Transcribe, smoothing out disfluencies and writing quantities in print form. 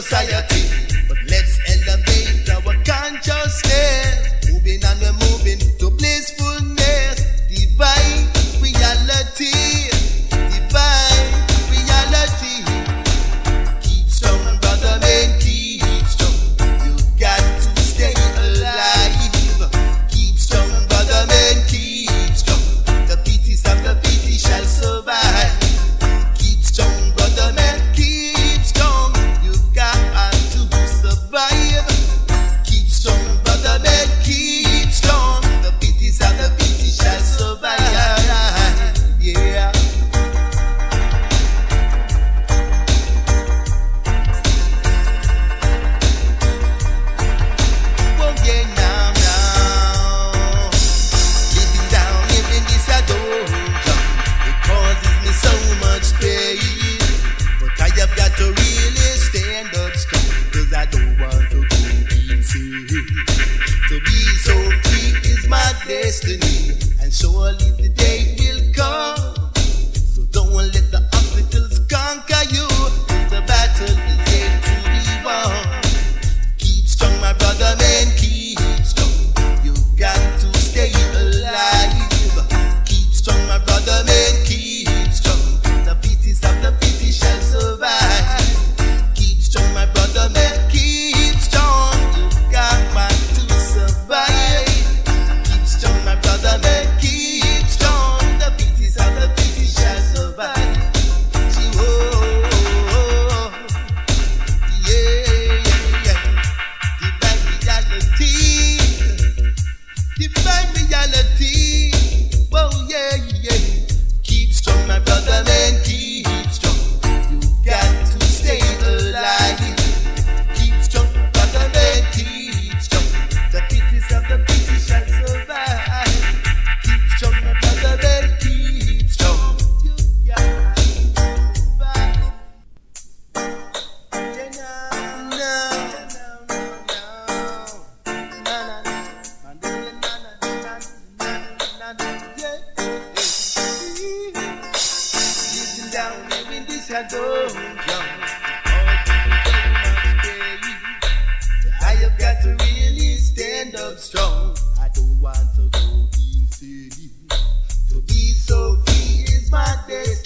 society, but let's elevate our consciousness. Moving and we're moving to blissfulness. Divine reality, divine reality. Keep strong, brother man, keep strong. You got to stay alive. Keep strong, brother man, keep strong. The fittest of the fittest shall survive. Keep strong, brother man, keep strong. You got to survive. Keep strong, brother man, keep strong. The fittest of the fittest shall survive. Yeah. Oh yeah, now. Living down in this dungeon, it causes me so much pain. But I have got to really stand up strong, 'cause I don't want to go insane. To be so free is my destiny, and surely the day will come. So don't let the obstacles conquer you, 'cause the battle is yet to be won. Keep strong, my brother man, keep strong. You got to stay alive. Keep strong, my brother man, keep strong. The fittest of the fittest shall survive. Keep strong, my brother man, keep strong. You got to survive. Keep strong, my brother man, keep strong. The fittest of the fittest shall survive. Oh, yeah. Divine reality. Oh, yeah. Keep strong, my brother man, keep strong. You got to stay alive. Keep strong, brother man, keep strong. The fittest of the fittest shall survive. Keep strong, my brother man, keep strong. You got to survive. Living down here in this dungeon, I have got to really stand up strong. I don't want to go easy. To be so free is my destiny.